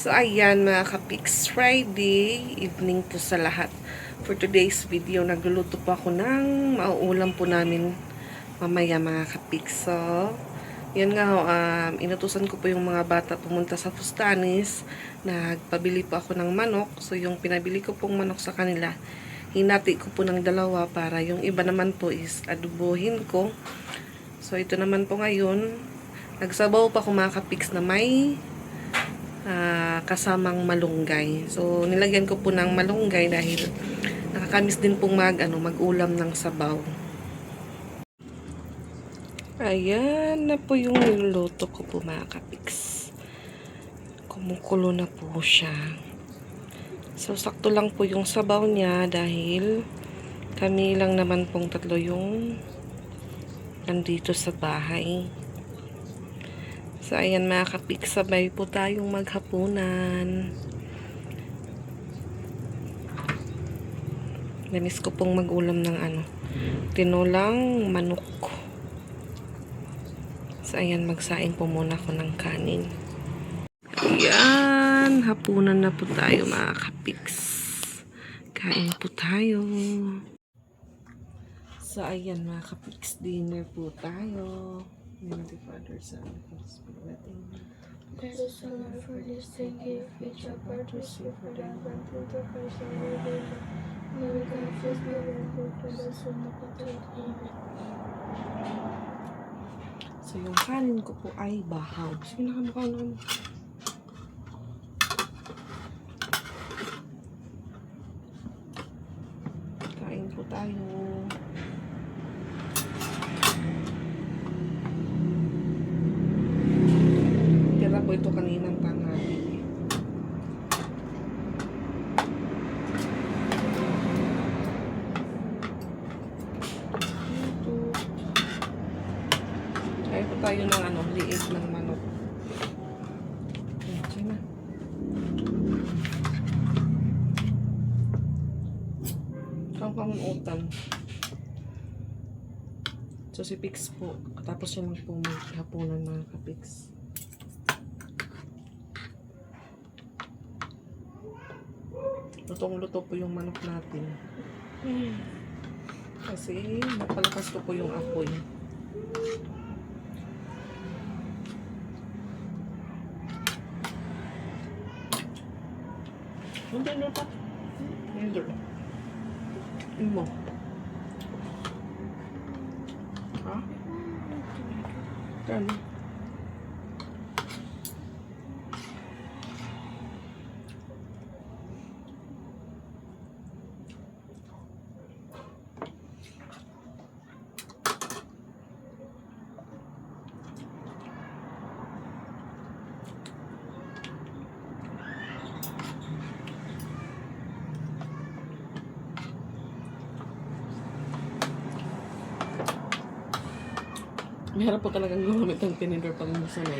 So, ayan mga kapiks, Friday evening po sa lahat. For today's video, nagluluto po ako ng mauulam po namin mamaya mga kapiks. So, yun nga ho, inutusan ko po yung mga bata pumunta sa Fustanis. Nagpabili po ako ng manok. So, yung pinabili ko pong manok sa kanila, hinati ko po ng dalawa para yung iba naman po is adubuhin ko. So, ito naman po ngayon, nagsabaw pa ako mga kapiks na may kasamang malunggay. So, nilagyan ko po ng malunggay dahil nakakamiss din pong mag-ulam ng sabaw. Ayan na po yung niluluto ko po mga kapiks. Kumukulo na po siya. So, sakto lang po yung sabaw niya dahil kami lang naman pong tatlo yung nandito sa bahay. So, ayan mga kapik, sabay po tayong maghapunan. Namis ko pong mag-ulam ng tinolang manok. So, ayan, magsaing po muna ako ng kanin. Ayan, hapunan na po tayo mga kapiks. Kain po tayo. So, ayan mga kapiks, dinner po tayo. Name the Father, Son, and Holy Spirit. Amen. Let us allow for this thing give which our part receive for that and through the Christ our Lord. May we confess the Lord who to us in the Catholic. Amen. So, yung kanin ko po ay bahaw. Sige, nakamukha naman. Kain po tayo. Tira po ito kaninang tanghali. Kain po tayo ng liit ng manok. Okay na. Kamunutan. So, si Pix po. Tapos yun po maghapunan mga kapix. Lutong-luto po yung manok natin. Kasi napalakas ko po yung apoy. Hindi na pa. Hindi na. Hindi mo. Ha? Kano? Mahirap po talagang gumamit ng tinidor pag musanay.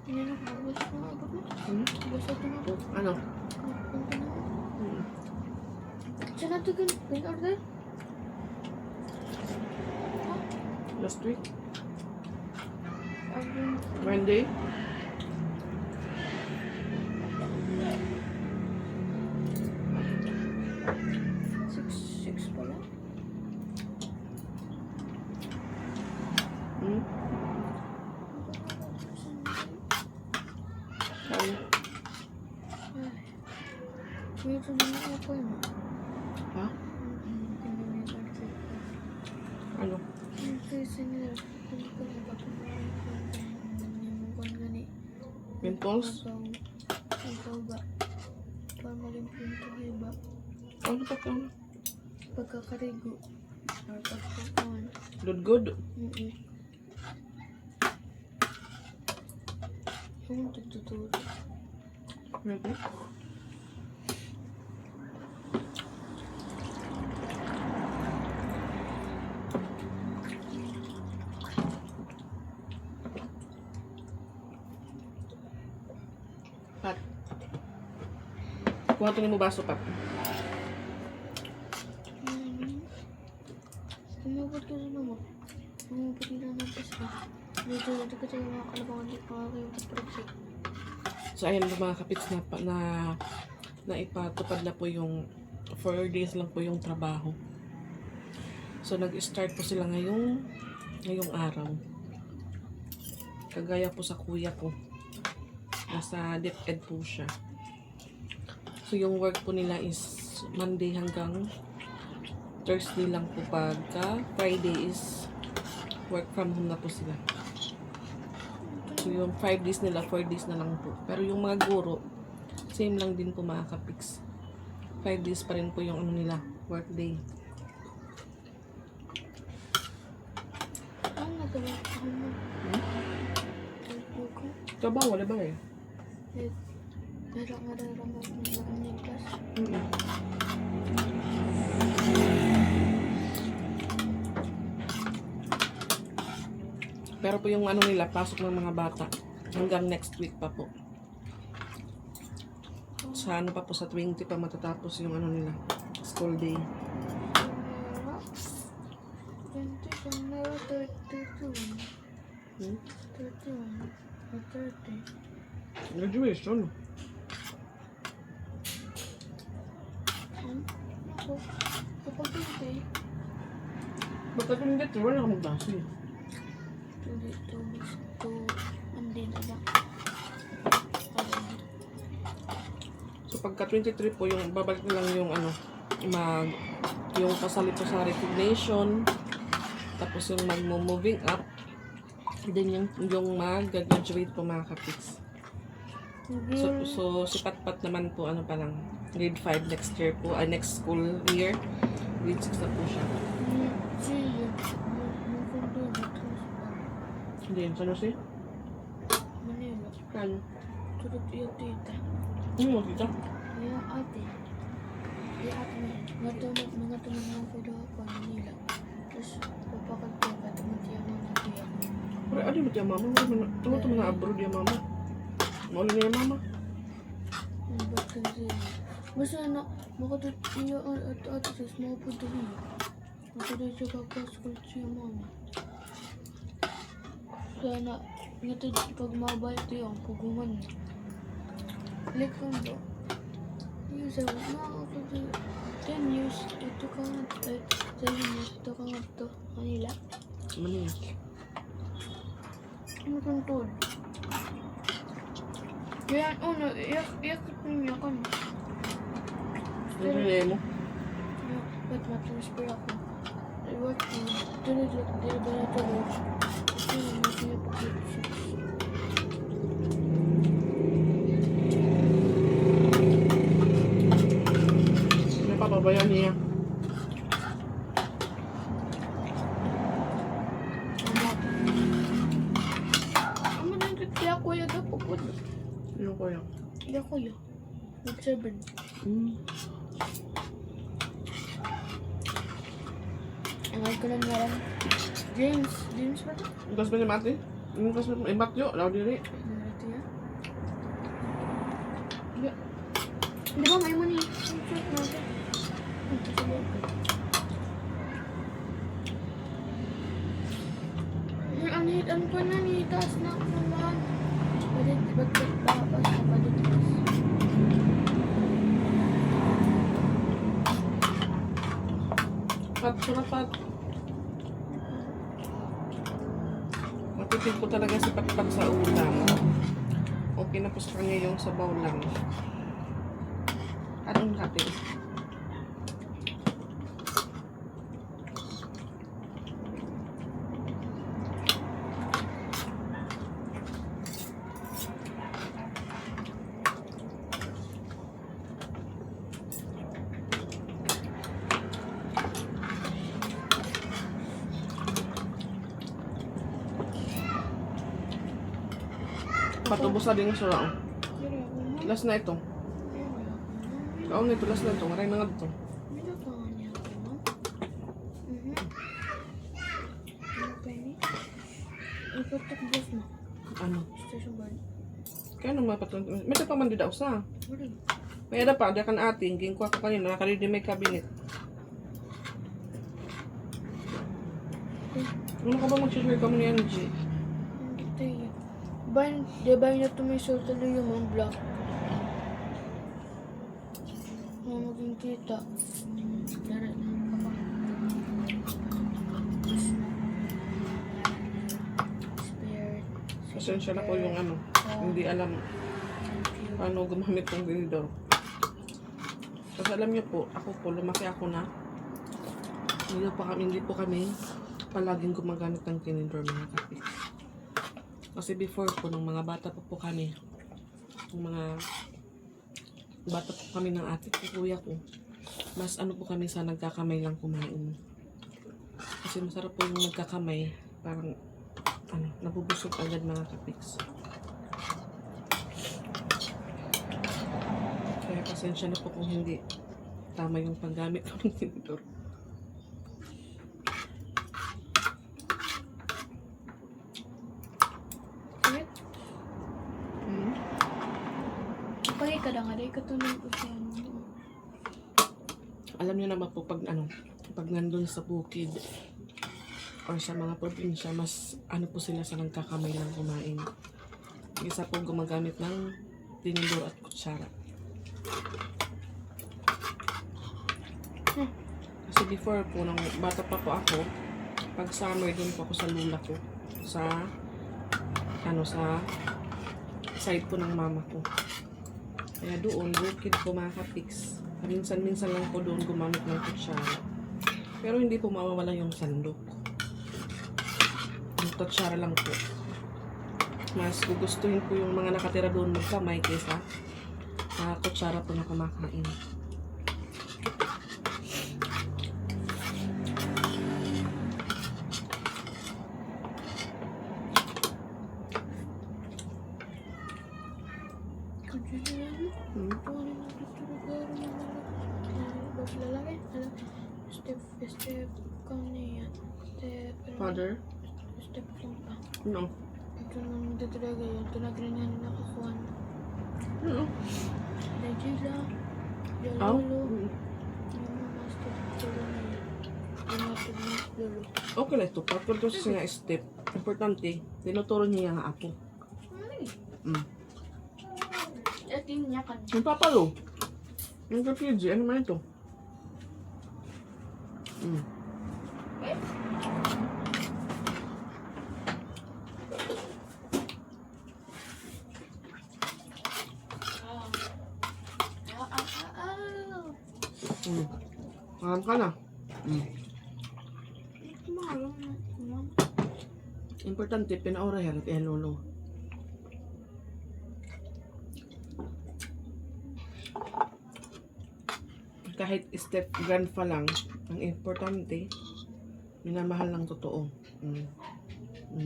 Hindi na ako. Gusto na ako. Gusto na ako. Ano? Saan natin order? Last week? Monday? Six pala. Ano? Dito na ako yun. Ha? Ano? Pimples? Ano pa ka? Pagkakarigo. Or pagkakaon. Good? Yung tututuro. Ready? Pat. Kuha ito mo baso pa. Tumupad ka rin naman. Tumupad ka na ng pasta. Dito ka tayo mga kalabangan di pa kayo mag-project. So ayan mga kapits na ipatupad na po yung 4 days lang po yung trabaho. So nag-start po sila ngayong araw. Kagaya po sa kuya ko. Nasa DepEd po siya. So yung work po nila is Monday hanggang Thursday lang po, pagka Friday is work from home na po sila. So yung 5 days nila, 4 days na lang po. Pero yung mga guro, same lang din po mga kapiks. 5 days pa rin po yung ano nila, work day. Ang nagawa ko mo. Trabaho, wala ba eh? Meron nga rin ang mga class. Pero po yung ano nila, pasok ng mga bata. Hanggang next week pa po. Sa ano pa po, sa 20 pa matatapos yung ano nila, school day. 20, meron 31. Hmm? 31. O 30. Graduation. Ako. Kapag 20, Ba't ako hindi? Wala akong magbaso eh. 22, hindi na ba? So pagka 23 po, yung babalik na lang yung ano, yung pasalit po sa resignation, tapos yung mag-moving up, then yung mag-graduate po mga kapiks. So si Patpat naman po, ano pa lang, grade 5 next year po, next school year, grade 6 na po siya. Hindi yun, sano siya? Manila. Kano? Tulad yung tita. Ano mo, tita? Yung ate. Yung ate na yun. Mga tumanong ko daw ako Manila. Tapos papakad ko ka tumatiyan mo na tiyan. Pero ano ba tiyan mama? Tumo na abroad yung mama. Mauli na yung mama. Ba't kasi? Basta na, makatut iyo at ate sis, makapunta niyo. Makatut siya kakaskul siya mama. Kaya na, ngatid pag mabalik ito yung puguman niya. Like kung ba? Yung sabi, makakapag 10 years, ito ka nga, 7 years, ito ka nga ito, Manila. Manila. Ano kang tol? Kaya, ano, iyak niya ka na. Nililay mo? Ba't matransfer ako? I-work ko, tuloy. Ayun, masaya pa kayo siya. May papabayan niya. Ano na yung kaya kuya ka po po? Ano ko yan? Kaya kuya. Mag-7. Angay ko lang ngayon. James ba ito? Ang kas ba ni Mati? Ang kas ba ni Matyo? Law diri. Ano ito yan? Di ba may money? Check natin. Ito sa loob. Ang pa na ni taas na ako naman. Palit, bagbas na palit. Pat, surapat. Matipid ko talaga si Patpat sa ulam. Okay na po sa kanya yung sabaw lang. Anong natin? Patubos na din yung sura. Last na ito. Oo, nito last na ito. Maray na nga ito. Ipatakbos na. Ano? Station board. Kaya naman patulong. May pa man din daw sa. May ada pa, ada kan ating. Gingko ako kanina, nakaredy may cabinet. Ano ka ba mag-share ka mo ni Angie? Hindi tayo. Di ba yun na tumisol tuloy yung mga black? Maging kita. Dari. Spirit. Pasensya na po yung ano, hindi alam paano gumamit ng tinidor. Kasi alam niyo po, ako po, lumaki ako na. Hindi po kami palaging gumagamit ng tinidor mga kapit. Kasi before po, nung mga bata po kami, nung mga bata po kami ng ate ko, kuya ko, mas ano po kami sa nagkakamay lang kumain. Kasi masarap po yung nagkakamay, parang ano, nabubusog agad mga kapiks. Kaya pasensya na po kung hindi tama yung paggamit ko ng tinidor. Correct? Pagay ka na nga, dahil katulad ko siya. Alam niyo naman po pag ano, pag nandun sa bukid or sa mga probinsya, mas ano po sila sa nagkakamay lang kumain. Isa po gumagamit ng tinidor at kutsara. Kasi before po, nung bata pa po ako, pag summer din po ako sa lula ko. Sa, ano, sa side po ng mama ko. Kaya doon, bukid po mga kapiks. Minsan-minsan lang po doon gumamit ng kutsara. Pero hindi po mawawala yung sandok. Yung kutsara lang po. Mas gugustuhin po yung mga nakatira doon magkamay kaysa kutsara po na kumakain. Step kaniya. Father? Step lang pa. No. Ito nang tatalaga yun. Ito na ganyan na nakakuha. No. Regila. Aw? Lolo. Yung mga step tulo na yun. Yung mga tugmas lolo. Okay lang ito. Pagkal to sa nga step. Importante, tinuturo niya nga ako. At yun niya kan. Yung papalo. Yung kapiji. Ano man ito? Paham ka na. Importante, pinaurahan at lolo. Kahit step grandpa lang, ang importante, minamahal ng totoo.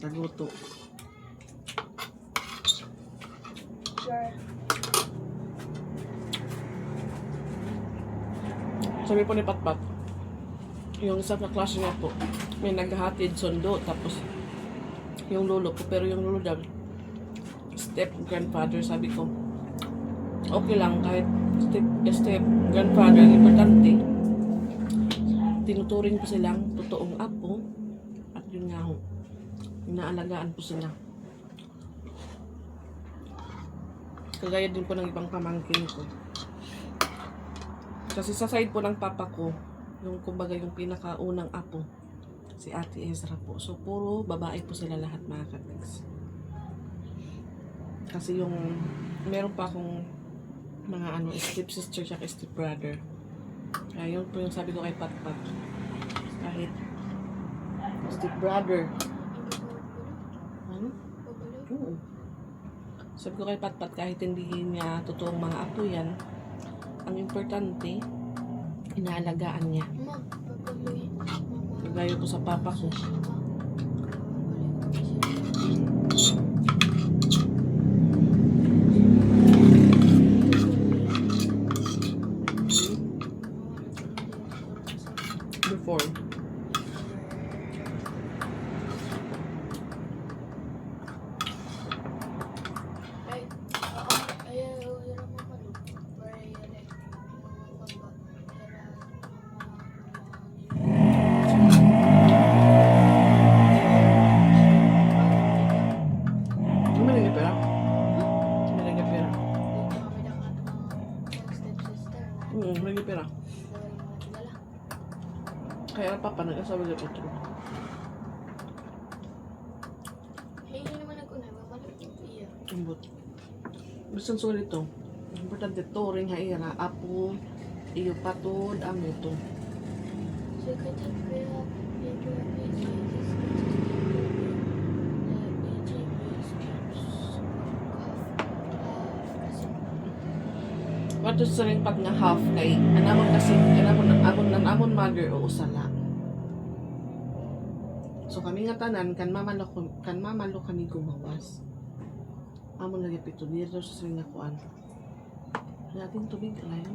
Taguto. Sure. Sabi po ni Patpat, yung isa na klase niya po, may naghahatid sundo, tapos yung lolo ko, pero yung lolo daw, step grandfather, sabi ko, okay lang, kahit step grandfather, importante, tinuturing po silang totoong apo, at yun nga ho, inaalagaan po sila. Kagaya din po ng ibang pamangkin ko. Kasi sa side po ng papa ko, yung kumbaga yung pinakaunang apo, si Ate Ezra po. So, puro babae po sila lahat mga katiks. Kasi yung, meron pa akong mga ano, step sister at step brother. Kaya yun po yung sabi ko kay Patpat. Kahit step brother. Ano? Oo. Sabi ko kay Patpat, kahit hindi niya totoong mga apo yan, ang importante, inaalagaan niya. Kagaya po sa papa ko. Before. May pera. Wala. Kaya papa nag-asawa sa Petro. Hindi naman ako na. Mamalik yung iya. Imbot. Basta sulit to. Importante to ring haira. Apo. Iyo patod. Amo to. So, kaya Wato sa ring pag nga half kay anamon kasi amon mother o usala. So kami nga tanan kan mamalo kami gumawas. Amon lagi pito dito sa ring nga kuan. Natin tubig lain.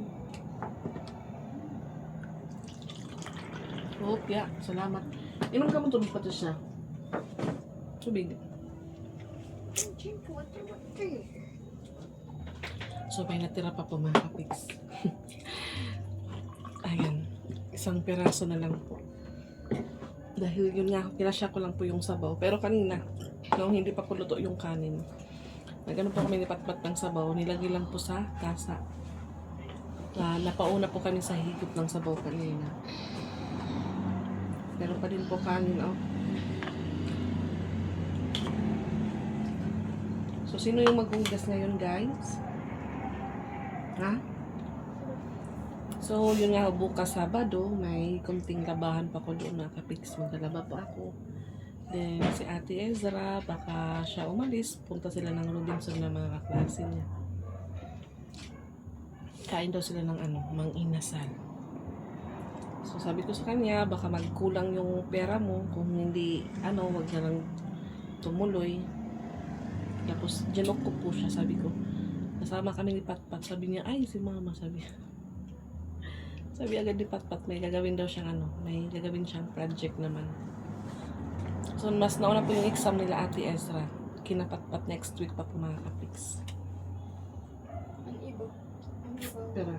Opya, salamat. Inom ka mo tubig pa to siya. Tubig. So, may natira pa po mga kapiks. Ayan. Isang peraso na lang po. Dahil yun nga, kinasya ko lang po yung sabaw. Pero kanina, nung hindi pa po luto yung kanin, nagano po kami nipatpat ng sabaw, nilagay lang po sa tasa. Napauna po kami sa higop ng sabaw kanina. Pero pa din po kanin, oh. So, sino yung maghugas ngayon, guys? Ha? So, yun nga, bukas Sabado, may kunting labahan pa ko doon, mga kapiks. Maglalaba pa ako. Then, si Ate Ezra, baka siya umalis. Punta sila ng Robinson na mga kaklase niya. Kain daw sila ng mang inasal. So, sabi ko sa kanya, baka magkulang yung pera mo. Kung hindi, wag na lang tumuloy. Tapos, ginok ko po siya, sabi ko. Kasama kami ni Patpat. Sabi niya, ay, si mama, sabi. Sabi agad ni Patpat, may gagawin daw siyang may gagawin siyang project naman. So, mas nauna po yung exam nila Ate Ezra. Kinapatpat next week pa po mga kapiks. Ang iba. Pero,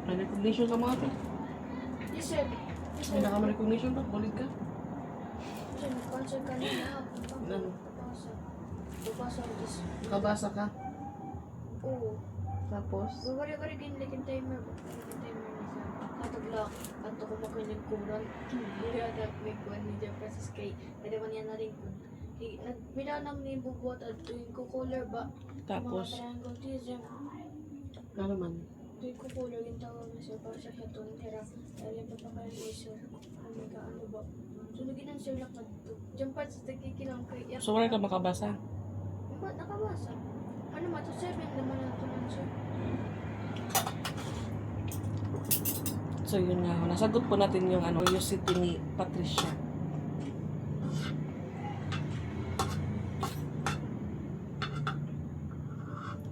may recognition ka mga ate? Yes, sir. May nakama-recognition ba? Bulig ka? Sir, nag-concert ka na. Ano? Bubasa is... Kabasa ka? Oo. Tapos? Bawari-wari ginlikin timer ba? Ginlikin timer na sa katagla. Kanto ko makinig kuran. Kaya may kuwan ni Jeff Francis kay nadaman niya na rin kun. Minanam ni bubuhat at tuwing ko color ba? Tapos? Mga triangle tism. Ano man? Tuwing ko color yung tawag na sir para sa katong tira. Dahil yung papakain mo sir. Ano ba? Sunugin ang sir lakad to. Diyan pa sa tagikilang kay... So, wala ka makabasa? Nakabasa. Ano ma? To 7 naman ang tunan sir. So, yun nga. Nasagot po natin yung curiosity ni Patricia.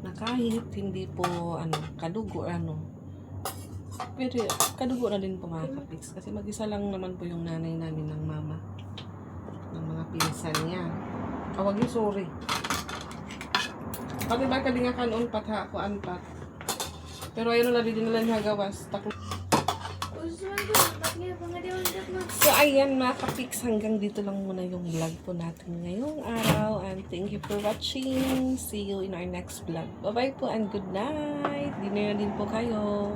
Na kahit hindi po, kadugo, pero kadugo na din po mga kapiks. Kasi mag-isa lang naman po yung nanay namin ng mama. Ng mga pinsan niya. Wag niyo, sorry. Pati ba ka di nga kanon pat ha ako anpat. Pero ayun na din nila niya gawas. So ayan mga kapiks, hanggang dito lang muna yung vlog po natin ngayong araw. And thank you for watching. See you in our next vlog. Bye bye po and good night. Dinner na din po kayo.